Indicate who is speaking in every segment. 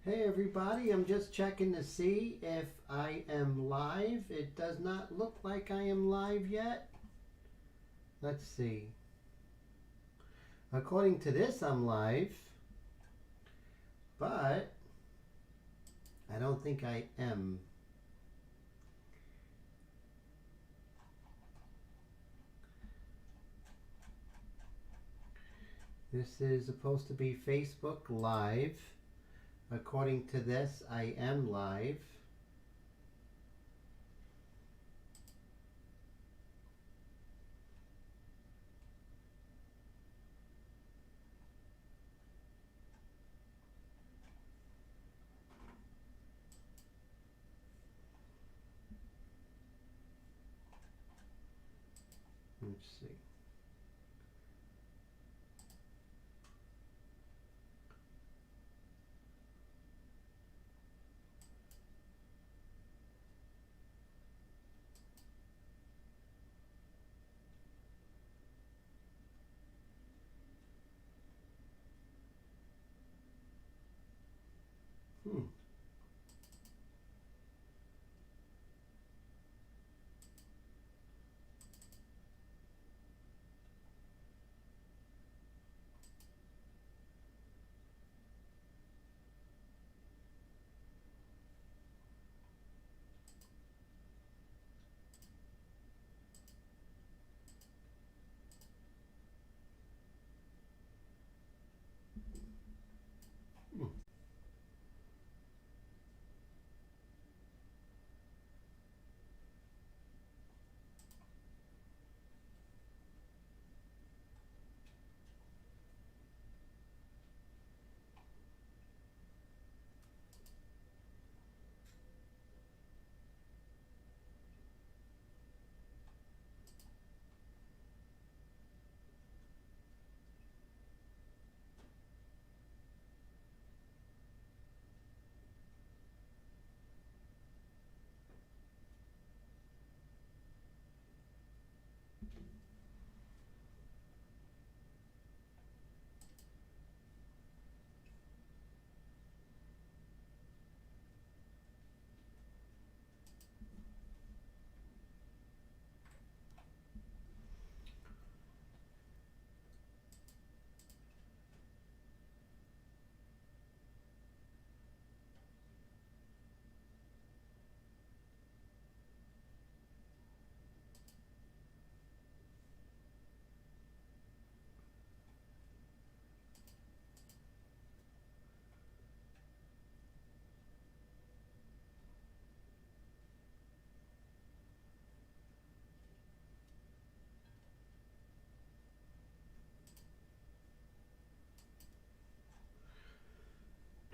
Speaker 1: Hey everybody, I'm just checking to see if I am live. It does not look like I am live yet. Let's see. According to this, I'm live, but I don't think I am. This is supposed to be Facebook Live. According to this, I am live. Let's see. Hmm. Hmm.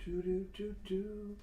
Speaker 1: Do do do do.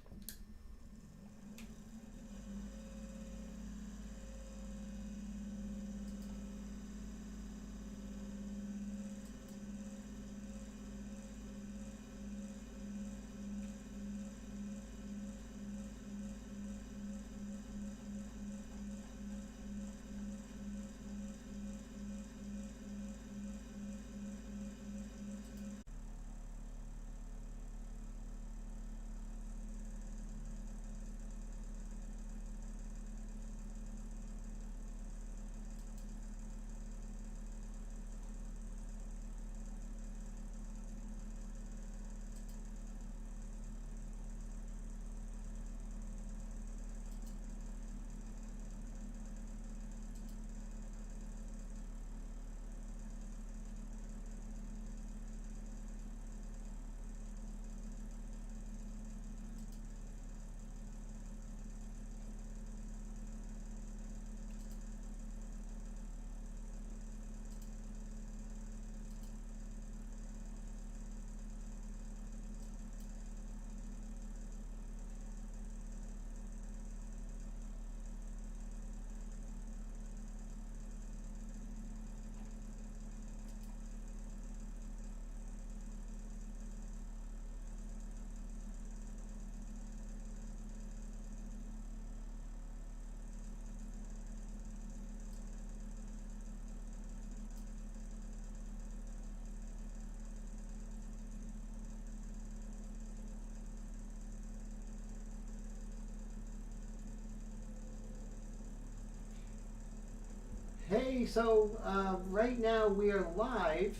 Speaker 1: Okay, so right now we are live.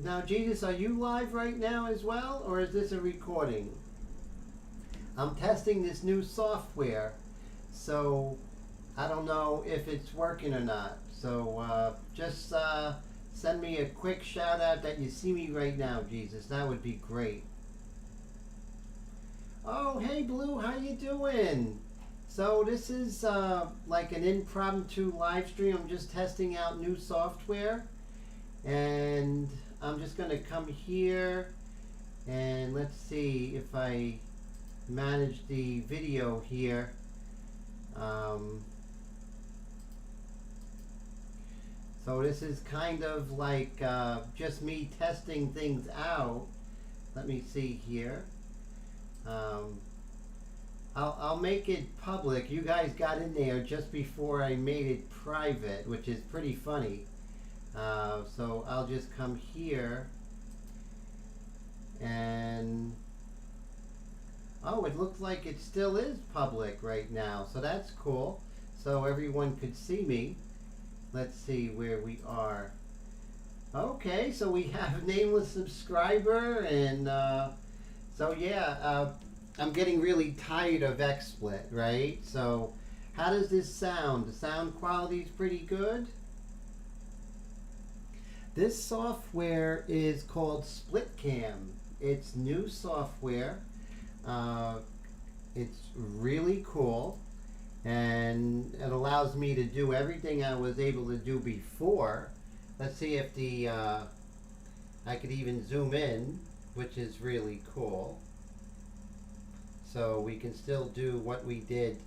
Speaker 1: Now, Jesus, are you live right now as well, or is this a recording? I'm testing this new software, so I don't know if it's working or not. So just send me a quick shout out that you see me right now, Jesus. That would be great. Oh, hey Blue, how you doing? So this is like an impromptu live stream. I'm just testing out new software, and I'm just going to come here and let's see if I manage the video here. So this is kind of like just me testing things out. Let me see here. I'll make it public. You guys got in there just before I made it private, which is pretty funny. So I'll just come here and oh, it looks like it still is public right now, so that's cool. So everyone could see me. Let's see where we are. Okay, so we have a nameless subscriber, and so yeah, I'm getting really tired of XSplit, right? So how does this sound? The sound quality is pretty good. This software is called Splitcam. It's new software. It's really cool, and it allows me to do everything I was able to do before. Let's see if the I could even zoom in, which is really cool. So we can still do what we did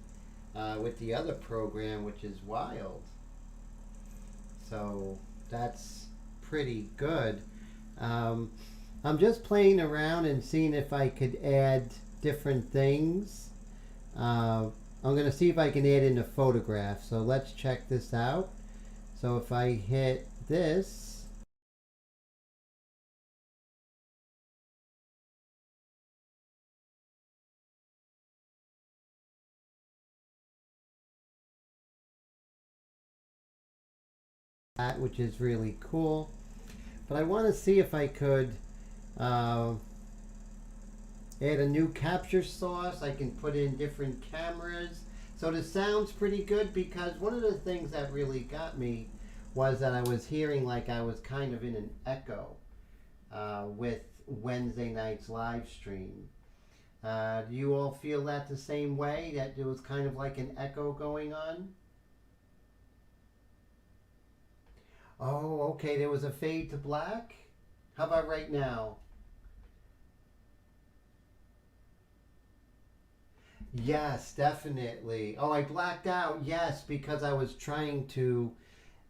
Speaker 1: with the other program, which is wild. So that's pretty good. I'm just playing around and seeing if I could add different things. I'm going to see if I can add in a photograph. So let's check this out. So if I hit this, which is really cool. But I want to see if I could add a new capture source. I can put in different cameras. So the sound's pretty good, because one of the things that really got me was that I was hearing like I was kind of in an echo with Wednesday night's live stream. Do you all feel that the same way, that there was kind of like an echo going on? Oh, okay, there was a fade to black. How about right now? Yes, definitely. Oh, I blacked out. Yes, because I was trying to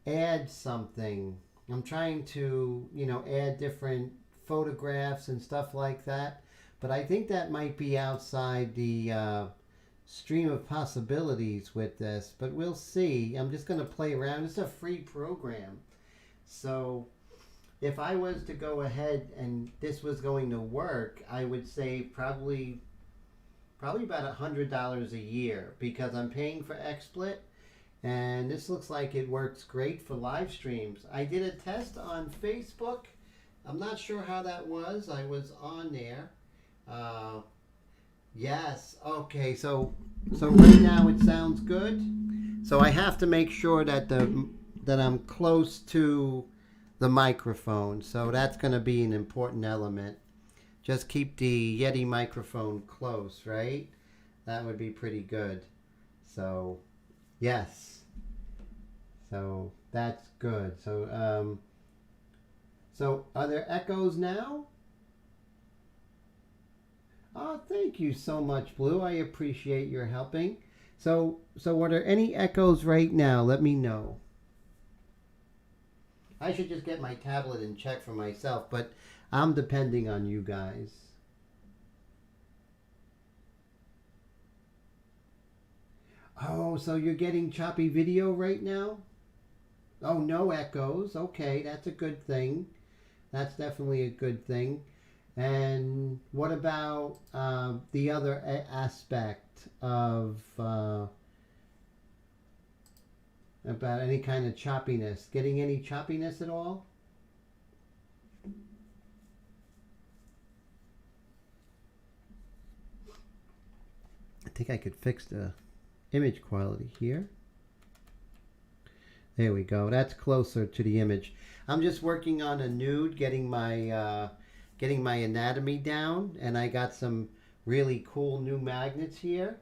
Speaker 1: add something. I'm trying to, add different photographs and stuff like that. But I think that might be outside the stream of possibilities with this. But we'll see. I'm just going to play around. It's a free program. So if I was to go ahead and this was going to work, I would say probably about $100 a year, because I'm paying for XSplit, and this looks like it works great for live streams. I did a test on Facebook. I'm not sure how that was. I was on there. Yes. Okay. So right now it sounds good. So I have to make sure that I'm close to the microphone. So that's going to be an important element. Just keep the Yeti microphone close, right? That would be pretty good. So, yes. So that's good. So, so are there echoes now? Oh, thank you so much, Blue. I appreciate your helping. So are there any echoes right now? Let me know. I should just get my tablet and check for myself, but I'm depending on you guys. Oh, so you're getting choppy video right now? Oh, no echoes. Okay, that's a good thing. That's definitely a good thing. And what about the other aspect of about any kind of choppiness. Getting any choppiness at all? I think I could fix the image quality here. There we go. That's closer to the image. I'm just working on a nude, getting my anatomy down, and I got some really cool new magnets here.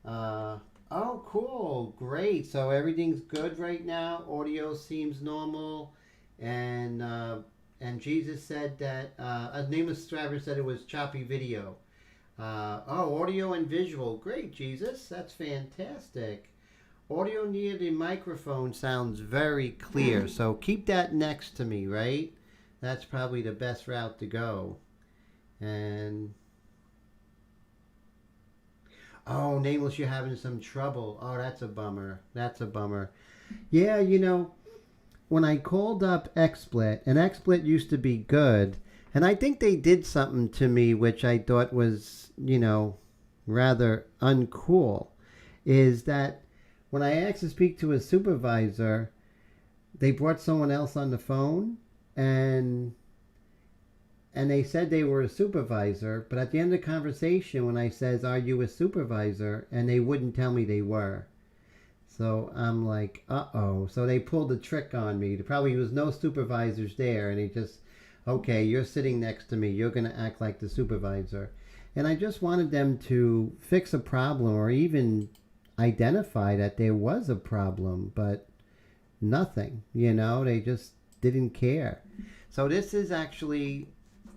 Speaker 1: Oh, cool. Great. So everything's good right now. Audio seems normal. And Jesus said that, Nameless Subscriber said it was choppy video. Audio and visual. Great, Jesus. That's fantastic. Audio near the microphone sounds very clear. So keep that next to me, right? That's probably the best route to go. And... oh, Nameless, you're having some trouble. Oh, that's a bummer. That's a bummer. Yeah, you know, when I called up XSplit, and XSplit used to be good, and I think they did something to me which I thought was, you know, rather uncool, is that when I asked to speak to a supervisor, they brought someone else on the phone, and they said they were a supervisor, but at the end of the conversation, when I says, "Are you a supervisor?" and they wouldn't tell me they were. So I'm like, uh-oh. So they pulled a trick on me. There probably was no supervisors there, and they just, okay, you're sitting next to me. You're going to act like the supervisor. And I just wanted them to fix a problem or even identify that there was a problem, but nothing, you know, they just didn't care. So this is actually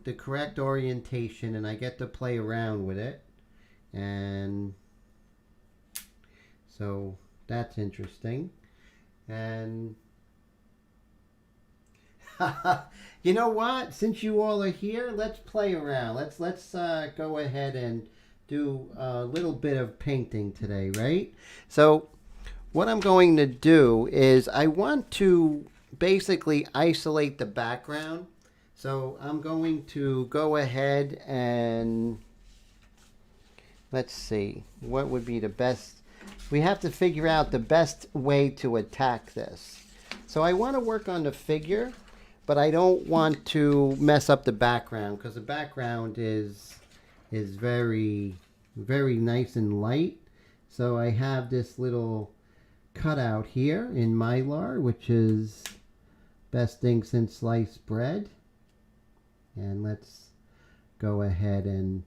Speaker 1: the correct orientation, and I get to play around with it, and so that's interesting. And you know what, since you all are here, let's play around. Let's go ahead and do a little bit of painting today, right? So what I'm going to do is I want to basically isolate the background. So I'm going to go ahead and let's see, what would be the best? We have to figure out the best way to attack this. So I want to work on the figure, but I don't want to mess up the background because the background is very, very nice and light. So I have this little cutout here in Mylar, which is best thing since sliced bread. And let's go ahead and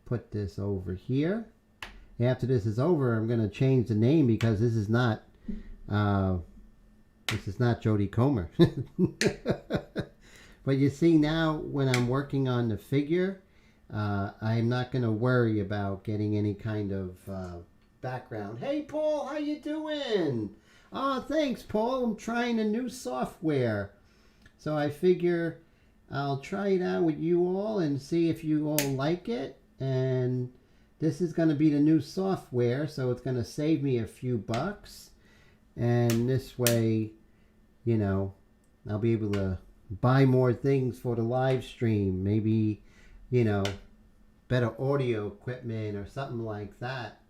Speaker 1: put this over here. After this is over, I'm going to change the name because this is not Jodie Comer. But you see now, when I'm working on the figure, I'm not going to worry about getting any kind of background. Hey, Paul, how you doing? Oh, thanks, Paul. I'm trying a new software. So I figure I'll try it out with you all and see if you all like it. And this is going to be the new software, so it's going to save me a few bucks. And this way, you know, I'll be able to buy more things for the live stream. Maybe, you know, better audio equipment or something like that.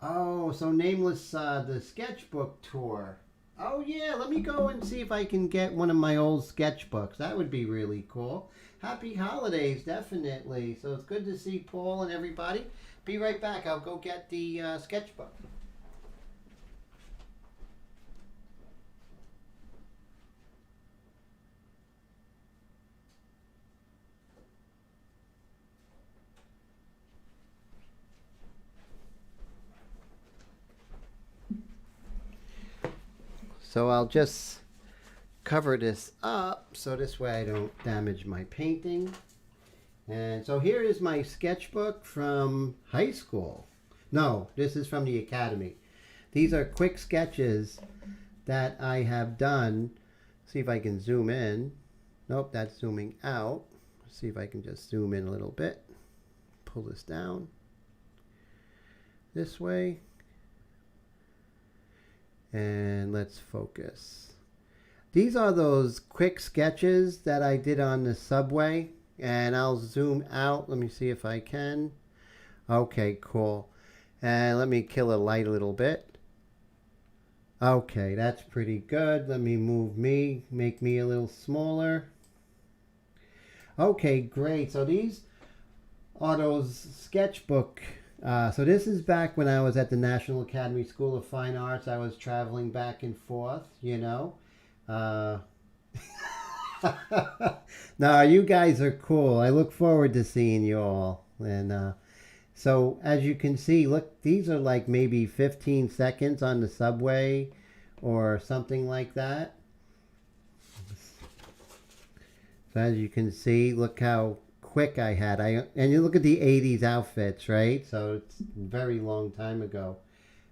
Speaker 1: Oh, so Nameless, the Sketchbook Tour. Oh yeah, let me go and see if I can get one of my old sketchbooks. That would be really cool. Happy holidays, definitely. So it's good to see Paul and everybody. Be right back. I'll go get the sketchbook. So I'll just cover this up so this way I don't damage my painting. And so here is my sketchbook from high school. No, this is from the academy. These are quick sketches that I have done. See if I can zoom in. Nope, that's zooming out. See if I can just zoom in a little bit. Pull this down this way. And let's focus. These are those quick sketches that I did on the subway. And I'll zoom out. Let me see if I can. Okay, cool. And let me kill a light a little bit. Okay, that's pretty good. Let me make me a little smaller. Okay, great. So these are those sketchbook. So this is back when I was at the National Academy School of Fine Arts. I was traveling back and forth, you know. No, you guys are cool. I look forward to seeing you all. And so as you can see, look, these are like maybe 15 seconds on the subway or something like that. So as you can see, look how quick I had. And you look at the 80s outfits, right? So it's a very long time ago,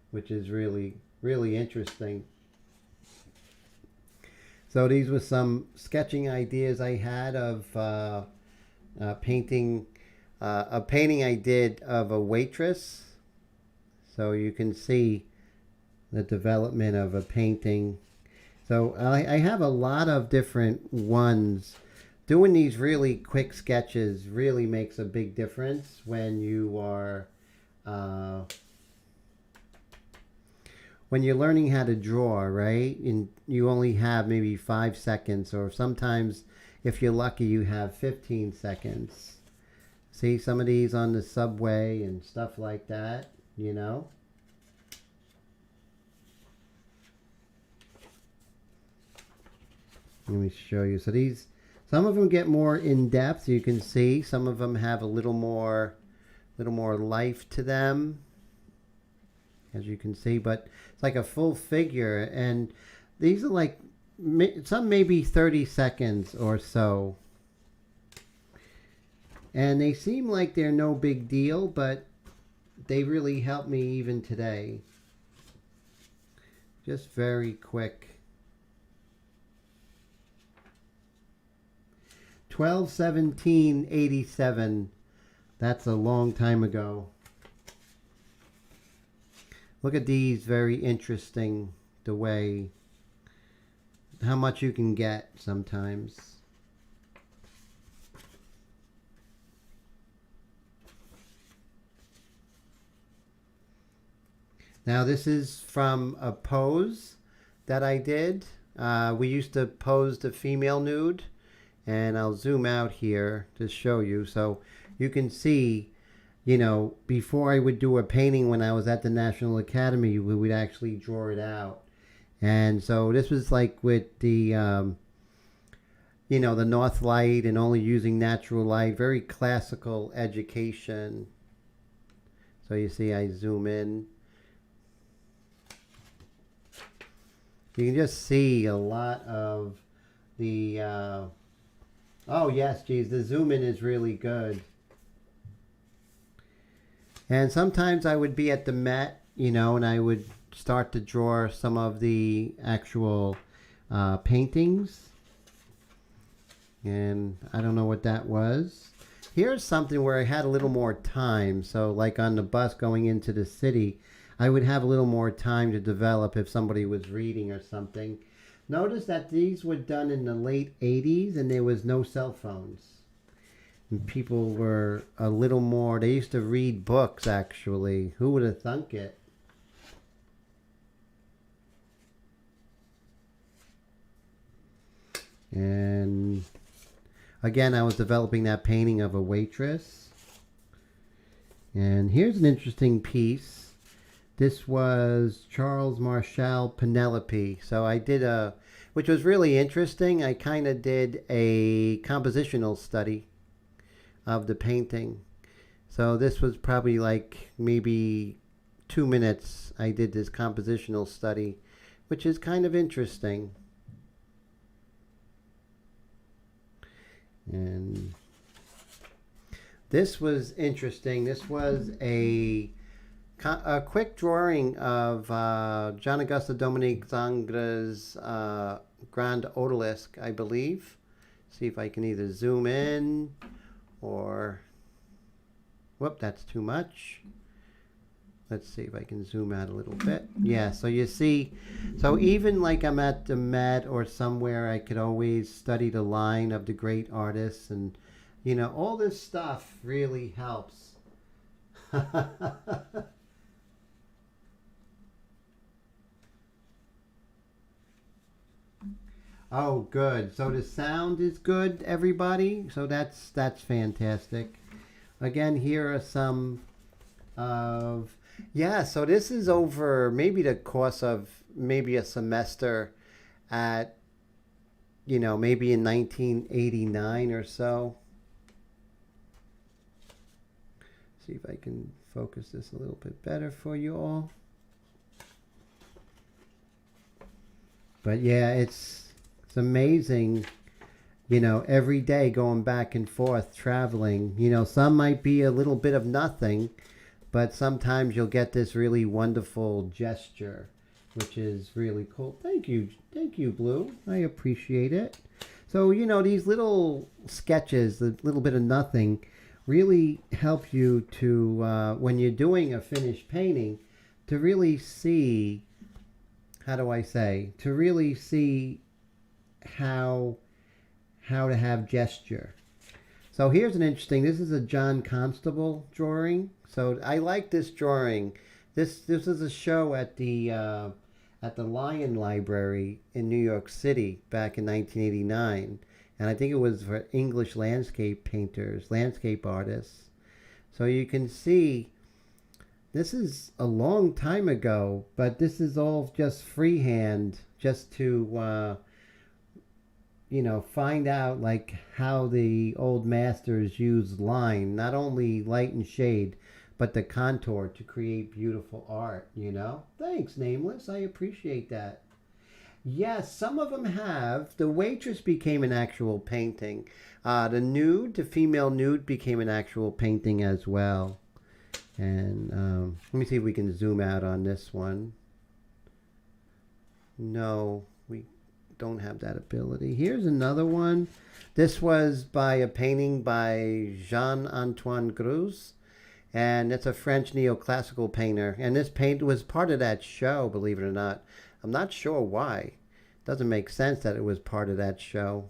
Speaker 1: which is really, really interesting. So these were some sketching ideas I had of painting. A painting I did of a waitress. So you can see the development of a painting. So I have a lot of different ones. Doing these really quick sketches really makes a big difference when you are when you're learning how to draw, right? And you only have maybe 5 seconds, or sometimes if you're lucky you have 15 seconds. See some of these on the subway and stuff like that, you know? Let me show you. So these, some of them get more in depth. You can see some of them have a little more life to them, as you can see. But it's like a full figure, and these are like some maybe 30 seconds or so. And they seem like they're no big deal, but they really help me even today. Just very quick. 12/17/87. That's a long time ago. Look at these, very interesting, the way, how much you can get sometimes. Now this is from a pose that I did. We used to pose the female nude, and I'll zoom out here to show you. So you can see, you know, before I would do a painting when I was at the National Academy, we would actually draw it out. And so this was like with the, you know, the North Light and only using natural light, very classical education. So you see I zoom in. You can just see a lot of the, oh yes, geez, the zoom in is really good. And sometimes I would be at the Met, you know, and I would start to draw some of the actual paintings. And I don't know what that was. Here's something where I had a little more time. So like on the bus going into the city, I would have a little more time to develop if somebody was reading or something. Notice that these were done in the late 80s and there was no cell phones. And people were a little more, they used to read books actually. Who would have thunk it? And again, I was developing that painting of a waitress. And here's an interesting piece. This was Charles Marshall Penelope. So I did a, which was really interesting. I kind of did a compositional study of the painting. So this was probably like maybe 2 minutes. I did this compositional study, which is kind of interesting. And this was interesting. This was a quick drawing of John Auguste Dominique Zangre's Grand Odalisque, I believe. See if I can either zoom in or, whoop, that's too much. Let's see if I can zoom out a little bit. Yeah, so you see, so even like I'm at the Met or somewhere, I could always study the line of the great artists, and, you know, all this stuff really helps. Oh, good. So the sound is good, everybody. So that's fantastic. Again, here are some of yeah. So this is over maybe the course of maybe a semester at maybe in 1989 or so. See if I can focus this a little bit better for you all. But yeah, it's amazing, every day going back and forth traveling. Some might be a little bit of nothing, but sometimes you'll get this really wonderful gesture, which is really cool. Thank you, Blue. I appreciate it. So, these little sketches, the little bit of nothing, really help you to, when you're doing a finished painting, to really see, how do I say, to really see how to have gesture. So here's an interesting, this is a John Constable drawing. So I like this drawing. This is a show at the Lion Library in New York City back in 1989. And I think it was for English landscape painters, landscape artists. So you can see, this is a long time ago, but this is all just freehand, just to, find out like how the old masters used line, not only light and shade, but the contour to create beautiful art, Thanks, Nameless. I appreciate that. Yes, some of them have. The waitress became an actual painting. The female nude became an actual painting as well. And let me see if we can zoom out on this one. No, we don't have that ability. Here's another one. This was by a painting by Jean-Antoine Greuze. And it's a French neoclassical painter. And this paint was part of that show, believe it or not. I'm not sure why. Doesn't make sense that it was part of that show.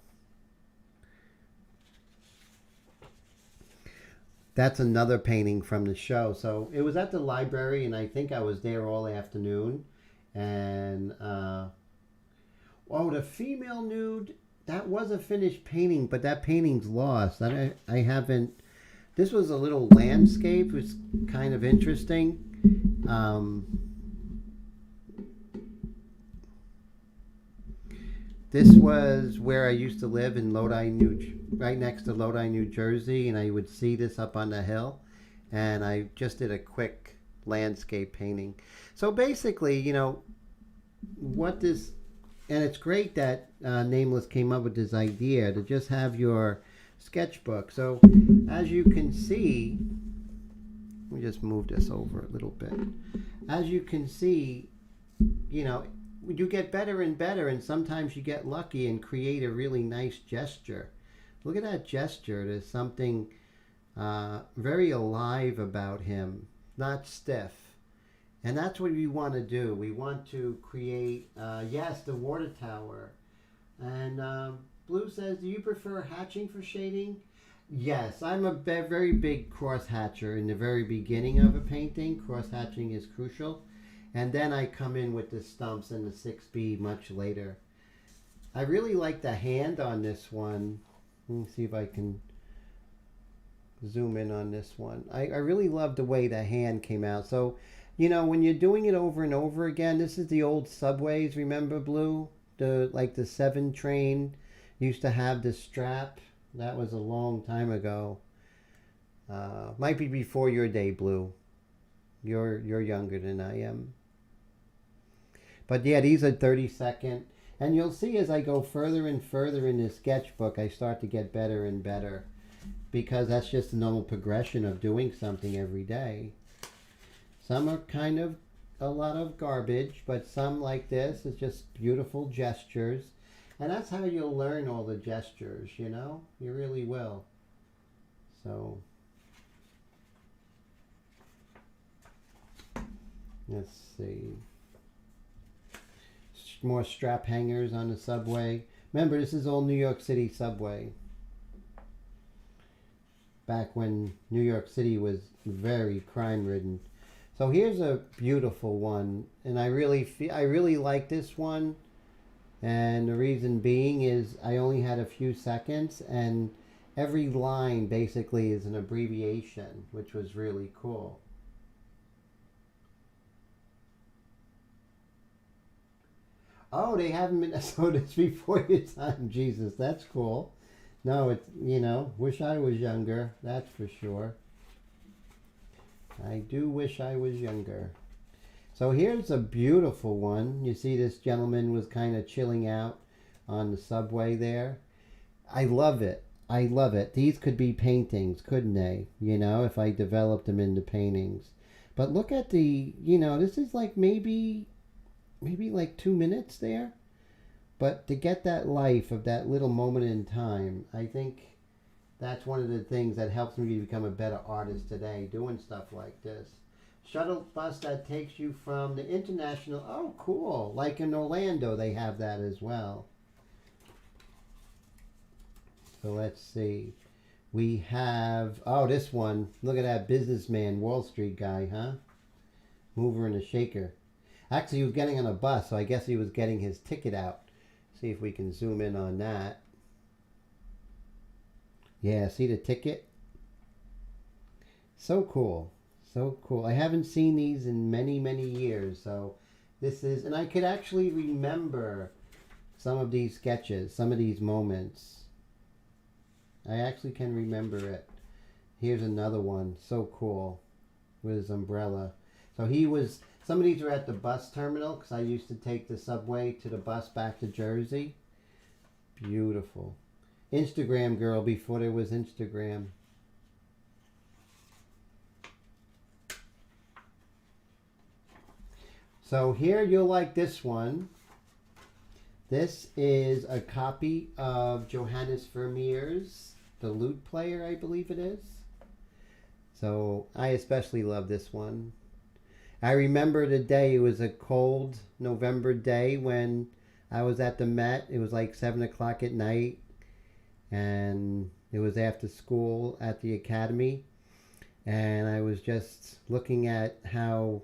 Speaker 1: That's another painting from the show. So it was at the library, and I think I was there all afternoon. And, the female nude, that was a finished painting, but that painting's lost. I haven't, this was a little landscape. It was kind of interesting. This was where I used to live in Lodi, right next to Lodi, New Jersey, and I would see this up on the hill, and I just did a quick landscape painting. So basically, what this, and it's great that Nameless came up with this idea to just have your sketchbook. So as you can see, let me just move this over a little bit. As you can see, you get better and better, and sometimes you get lucky and create a really nice gesture. Look at that gesture. There's something very alive about him, not stiff. And that's what we want to do. We want to create, yes, the water tower. And Blue says, do you prefer hatching for shading? Yes, I'm a very big cross hatcher in the very beginning of a painting. Cross hatching is crucial. And then I come in with the stumps and the 6B much later. I really like the hand on this one. Let me see if I can zoom in on this one. I really love the way the hand came out. So, when you're doing it over and over again, this is the old subways, remember, Blue? The 7 train used to have the strap. That was a long time ago. Might be before your day, Blue. You're younger than I am. But yeah, these are 30-second. And you'll see as I go further and further in this sketchbook, I start to get better and better. Because that's just the normal progression of doing something every day. Some are kind of a lot of garbage, but some like this is just beautiful gestures. And that's how you'll learn all the gestures, You really will. So, let's see. More strap hangers on the subway. Remember, this is all New York City subway. Back when New York City was very crime-ridden. So here's a beautiful one, and I really like this one. And the reason being is I only had a few seconds, and every line basically is an abbreviation, which was really cool. Oh, they haven't been, so it's before your time. Jesus, that's cool. No, it's, wish I was younger, that's for sure. I do wish I was younger. So here's a beautiful one. You see this gentleman was kind of chilling out on the subway there. I love it. I love it. These could be paintings, couldn't they? If I developed them into paintings. But look at the, this is like maybe like 2 minutes there. But to get that life of that little moment in time, I think that's one of the things that helps me to become a better artist today, doing stuff like this. Shuttle bus that takes you from the international. Oh, cool. Like in Orlando, they have that as well. So let's see. We have, oh, this one. Look at that businessman, Wall Street guy, huh? Mover and a shaker. Actually, he was getting on a bus, so I guess he was getting his ticket out. See if we can zoom in on that. Yeah, see the ticket? So cool. So cool. I haven't seen these in many, many years. So this is, and I could actually remember some of these sketches, some of these moments. I actually can remember it. Here's another one. So cool. With his umbrella. So he was, some of these were at the bus terminal because I used to take the subway to the bus back to Jersey. Beautiful. Instagram girl before there was Instagram. So here you'll like this one. This is a copy of Johannes Vermeer's The Lute Player, I believe it is. So I especially love this one. I remember the day, it was a cold November day when I was at the Met. It was like 7 o'clock at night. And it was after school at the academy. And I was just looking at how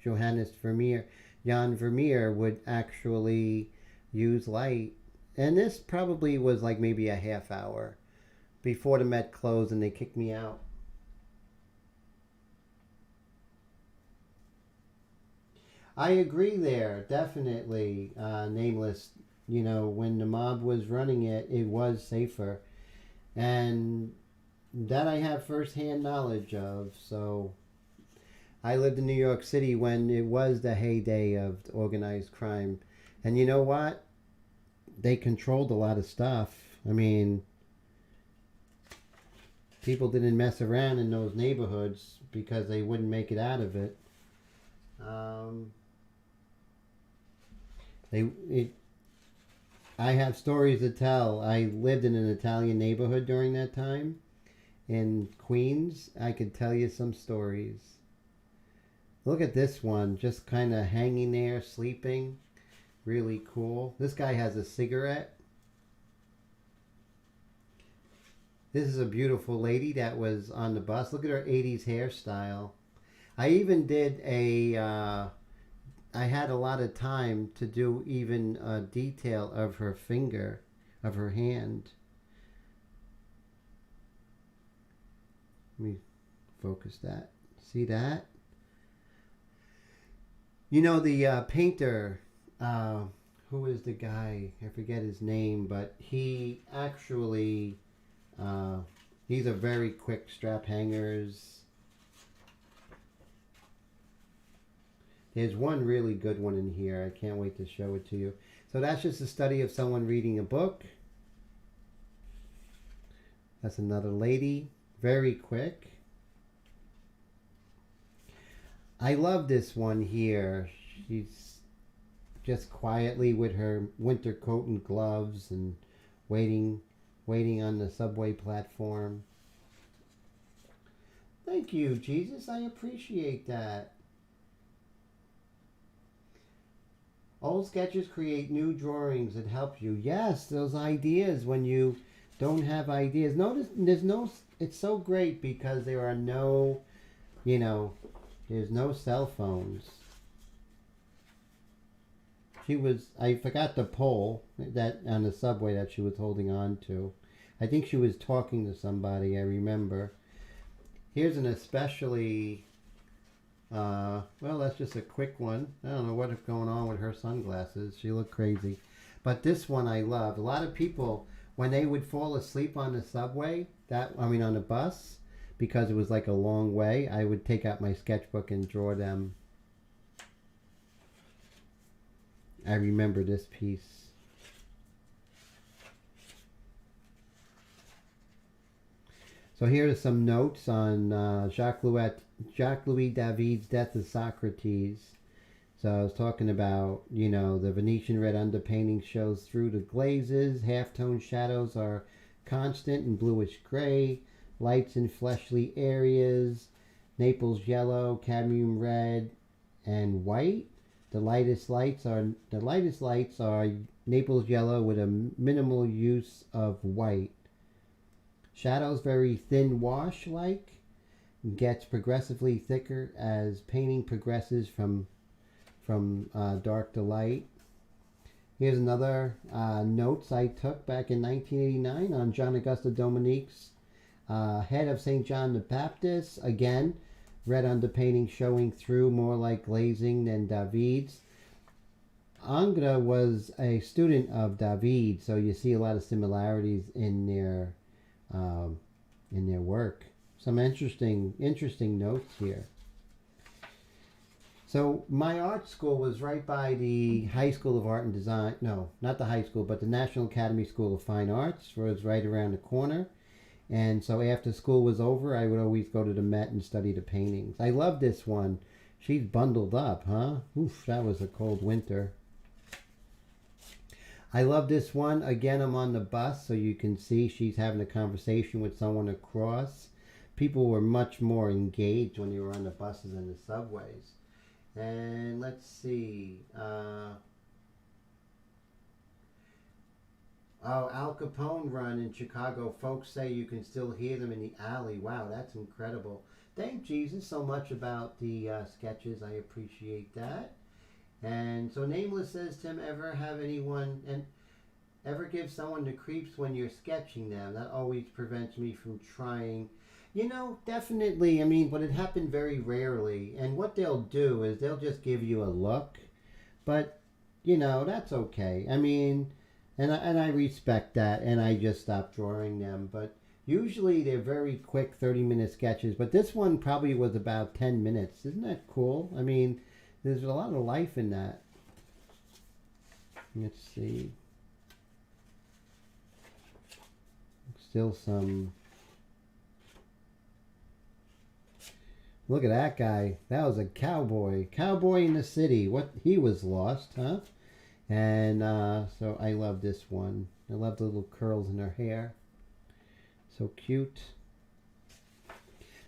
Speaker 1: Jan Vermeer would actually use light. And this probably was like maybe a half hour before the Met closed and they kicked me out. I agree there, definitely. Nameless, when the mob was running it, it was safer. And that I have firsthand knowledge of. So I lived in New York City when it was the heyday of organized crime. And you know what? They controlled a lot of stuff. I mean, people didn't mess around in those neighborhoods because they wouldn't make it out of it. I have stories to tell. I lived in an Italian neighborhood during that time in Queens. I could tell you some stories. Look at this one, just kind of hanging there, sleeping. Really cool. This guy has a cigarette. This is a beautiful lady that was on the bus. Look at her 80s hairstyle. I even did I had a lot of time to do even a detail of her finger, of her hand. Let me focus that. See that? The painter, who is the guy? I forget his name, but he actually, these are very quick strap hangers. There's one really good one in here. I can't wait to show it to you. So that's just a study of someone reading a book. That's another lady. Very quick. I love this one here. She's just quietly with her winter coat and gloves and waiting on the subway platform. Thank you, Jesus. I appreciate that. Old sketches create new drawings that help you. Yes, those ideas when you don't have ideas. Notice it's so great because there are no, there's no cell phones. I forgot the pole that on the subway that she was holding on to. I think she was talking to somebody, I remember. Here's an especially, well, that's just a quick one. I don't know what is going on with her sunglasses. She looked crazy. But this one I loved. A lot of people, when they would fall asleep on the subway, on the bus, because it was like a long way, I would take out my sketchbook and draw them. I remember this piece. So here are some notes on Jacques-Louis David's Death of Socrates. So I was talking about, the Venetian red underpainting shows through the glazes. Halftone shadows are constant in bluish gray. Lights in fleshly areas. Naples yellow, cadmium red, and white. The lightest lights are Naples yellow with a minimal use of white. Shadows very thin wash-like. Gets progressively thicker as painting progresses from dark to light. Here's another notes I took back in 1989 on John Augusto Dominique's head of St. John the Baptist. Again, red underpainting showing through more like glazing than David's. Ingres was a student of David, so you see a lot of similarities in their work. Some interesting notes here. So my art school was right by the High School of Art and Design. No, not the high school, but the National Academy School of Fine Arts was right around the corner. And so after school was over, I would always go to the Met and study the paintings. I love this one. She's bundled up, huh? Oof, that was a cold winter. I love this one. Again, I'm on the bus, so you can see she's having a conversation with someone across. People were much more engaged when they were on the buses and the subways. And let's see. Al Capone run in Chicago. Folks say you can still hear them in the alley. Wow, that's incredible. Thank Jesus so much about the sketches. I appreciate that. And so Nameless says, Tim, ever give someone the creeps when you're sketching them? That always prevents me from trying. Definitely. But it happened very rarely. And what they'll do is they'll just give you a look. But, that's okay. And I respect that, and I just stopped drawing them. But usually they're very quick 30-minute sketches. But this one probably was about 10 minutes. Isn't that cool? There's a lot of life in that. Let's see. Still some... Look at that guy. That was a cowboy. Cowboy in the city. He was lost, huh? And so I love this one. I love the little curls in her hair. So cute.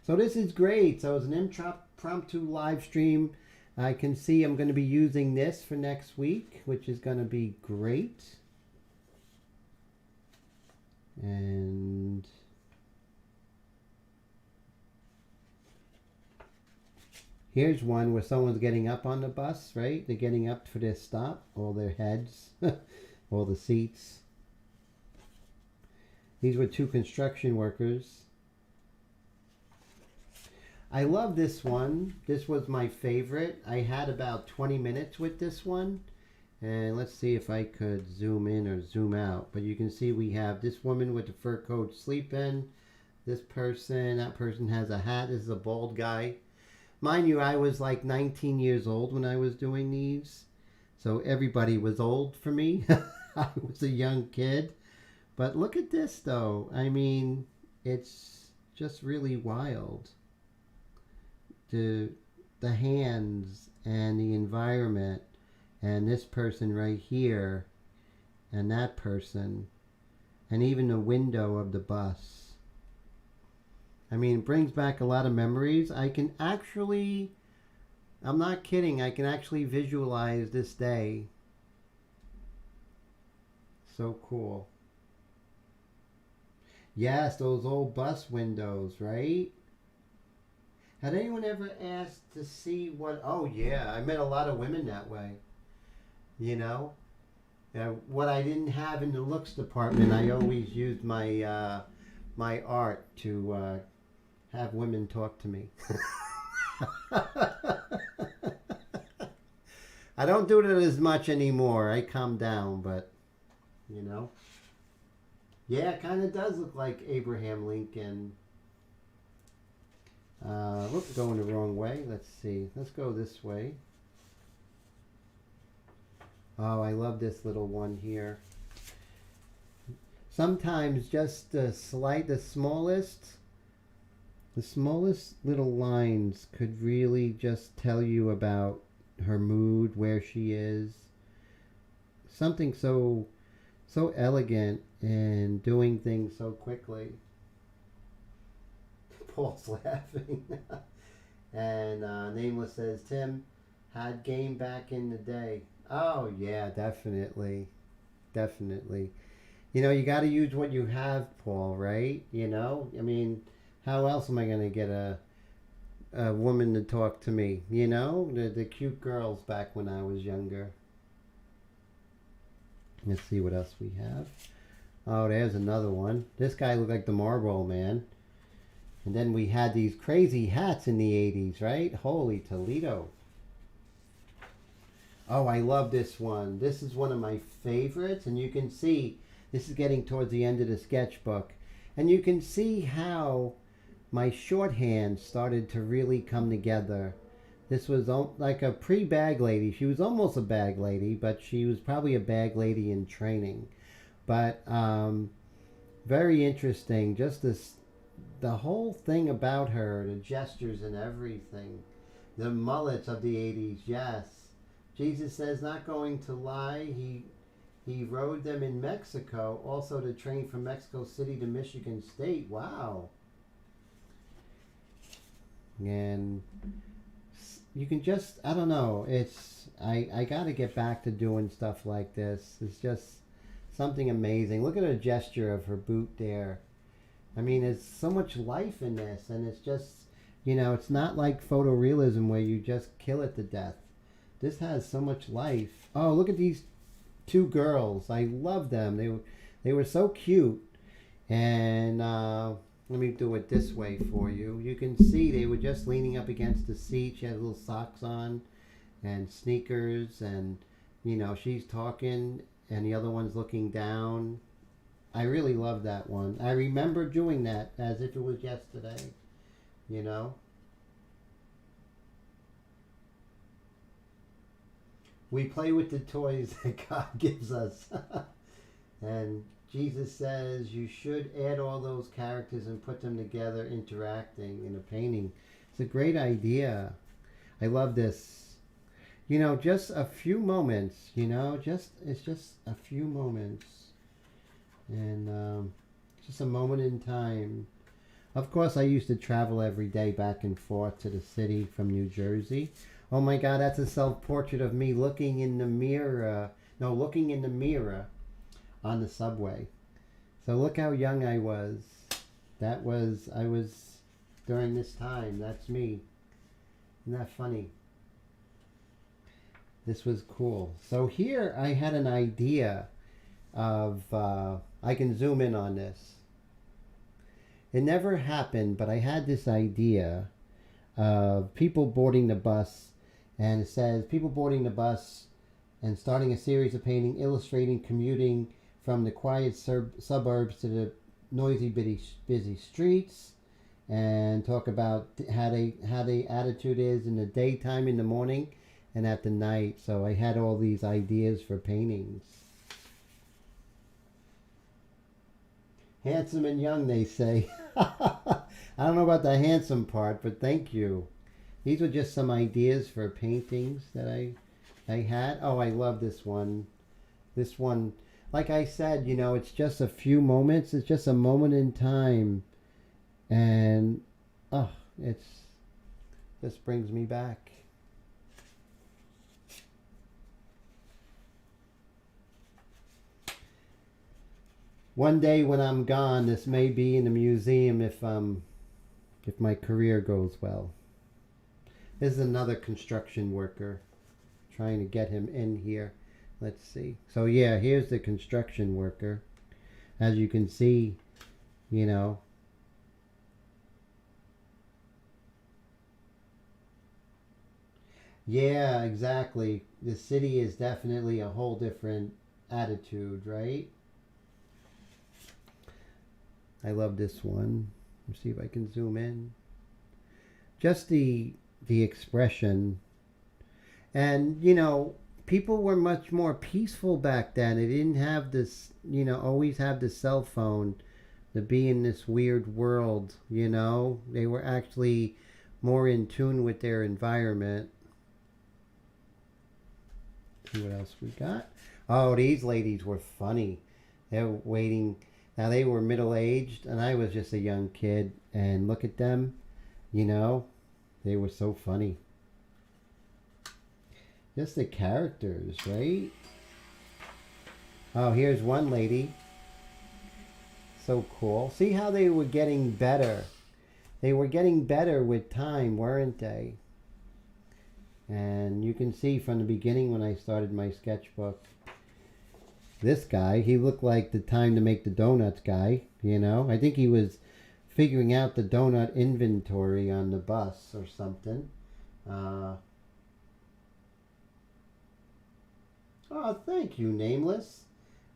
Speaker 1: So this is great. So it's an impromptu live stream. I can see I'm going to be using this for next week, which is going to be great. And here's one where someone's getting up on the bus, right? They're getting up for their stop, all their heads, all the seats. These were two construction workers. I love this one. This was my favorite. I had about 20 minutes with this one. And let's see if I could zoom in or zoom out. But you can see we have this woman with the fur coat sleeping. This person, that person has a hat. This is a bald guy. Mind you, I was like 19 years old when I was doing these. So everybody was old for me. I was a young kid. But look at this though. It's just really wild. The hands and the environment and this person right here and that person and even the window of the bus. It brings back a lot of memories. I'm not kidding, I can actually visualize this day. So cool. Yes, those old bus windows, right? Had anyone ever asked to see what... Oh, yeah. I met a lot of women that way. You know, what I didn't have in the looks department, I always used my my art to have women talk to me. I don't do it as much anymore. I calm down, but you know, yeah, it kind of does look like Abraham Lincoln. Whoops, going the wrong way. Let's see. Let's go this way. Oh, I love this little one here. Sometimes just the smallest little lines could really just tell you about her mood, where she is. Something so elegant and doing things so quickly. Paul's laughing. And Nameless says, Tim had game back in the day. Oh, yeah, definitely. Definitely. You know, you got to use what you have, Paul, right? You know? I mean, how else am I going to get a woman to talk to me? You know? The cute girls back when I was younger. Let's see what else we have. Oh, there's another one. This guy looked like the Marlboro Man. And then we had these crazy hats in the 80s, right? Holy Toledo. Oh, I love this one. This is one of my favorites. And you can see, this is getting towards the end of the sketchbook. And you can see how my shorthand started to really come together. This was like a pre-bag lady. She was almost a bag lady, but she was probably a bag lady in training. But very interesting. Just the whole thing about her, the gestures and everything. The mullets of the 80s, yes. Jesus says, not going to lie, he rode them in Mexico, also to train from Mexico City to Michigan State. Wow. And you can just, I don't know, I got to get back to doing stuff like this. It's just something amazing. Look at her gesture of her boot there. I mean, there's so much life in this, and it's just, you know, it's not like photorealism where you just kill it to death. This has so much life. Oh, look at these two girls. I love them. They were so cute. And let me do it this way for you. You can see they were just leaning up against the seat. She had little socks on and sneakers, and, you know, she's talking, and the other one's looking down. I really love that one. I remember doing that as if it was yesterday, you know. We play with the toys that God gives us. And Jesus says you should add all those characters and put them together interacting in a painting. It's a great idea. I love this. You know, just a few moments, you know, it's just a few moments. And just a moment in time. Of course, I used to travel every day back and forth to the city from New Jersey. Oh my God, that's a self-portrait of me looking in the mirror. No, looking in the mirror on the subway. So look how young I was. I was during this time. That's me. Isn't that funny? This was cool. So here I had an idea of, I can zoom in on this. It never happened, but I had this idea of people boarding the bus, and it says people boarding the bus and starting a series of painting illustrating commuting from the quiet suburbs to the noisy, busy streets, and talk about how the attitude is in the daytime, in the morning, and at the night. So I had all these ideas for paintings. Handsome and young, they say. I don't know about the handsome part, but thank you. These were just some ideas for paintings that I had. Oh, I love this one. This one, like I said, you know, it's just a few moments. It's just a moment in time. And, oh, this brings me back. One day when I'm gone, this may be in the museum if my career goes well. This is another construction worker, trying to get him in here. Let's see. So yeah, here's the construction worker. As you can see, you know. Yeah, exactly. The city is definitely a whole different attitude, right? I love this one. Let's see if I can zoom in. Just the expression. And, you know, people were much more peaceful back then. They didn't have this, you know, always have the cell phone to be in this weird world, you know. They were actually more in tune with their environment. See what else we got. Oh, these ladies were funny. They were waiting. Now they were middle-aged and I was just a young kid, and look at them, you know, they were so funny. Just the characters, right? Oh, here's one lady. So cool. See how they were getting better. They were getting better with time, weren't they? And you can see from the beginning when I started my sketchbook, this guy, he looked like the time to make the donuts guy, you know. I think he was figuring out the donut inventory on the bus or something. Oh, thank you, Nameless.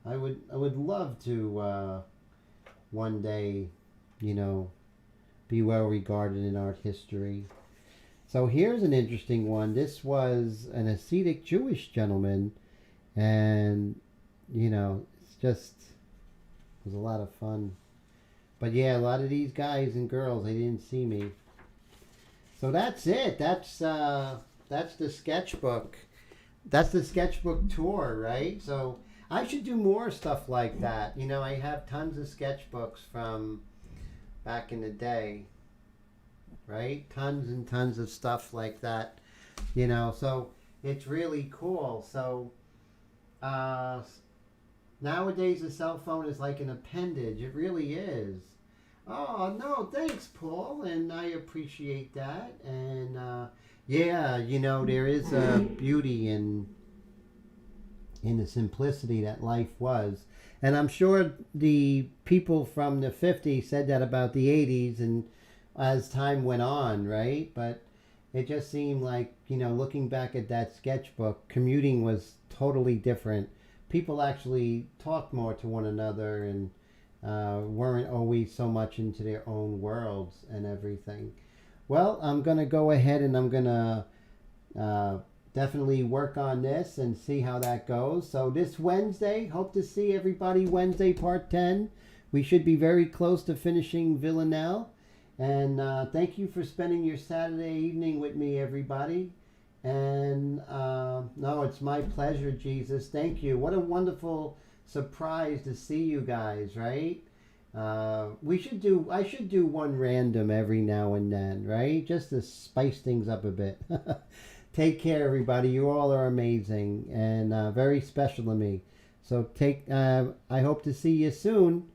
Speaker 1: I would love to one day, you know, be well regarded in art history. So here's an interesting one. This was an ascetic Jewish gentleman, and you know, it was a lot of fun. But yeah, a lot of these guys and girls, they didn't see me. So that's it. That's the sketchbook. That's the sketchbook tour, right? So I should do more stuff like that. You know, I have tons of sketchbooks from back in the day, right? Tons and tons of stuff like that, you know. So it's really cool. So nowadays a cell phone is like an appendage. It really is. Oh, no, thanks, Paul, and I appreciate that. And yeah, you know, there is a beauty in the simplicity that life was. And I'm sure the people from the 50s said that about the 80s and as time went on, right? But it just seemed like, you know, looking back at that sketchbook, commuting was totally different. People actually talked more to one another and weren't always so much into their own worlds and everything. Well, I'm going to go ahead and I'm going to definitely work on this and see how that goes. So this Wednesday, hope to see everybody Wednesday, part 10. We should be very close to finishing Villanelle. And thank you for spending your Saturday evening with me, everybody. And no, it's my pleasure, Jesus. Thank you. What a wonderful surprise to see you guys, right? I should do one random every now and then, right? Just to spice things up a bit. Take care, everybody. You all are amazing and very special to me. So I hope to see you soon.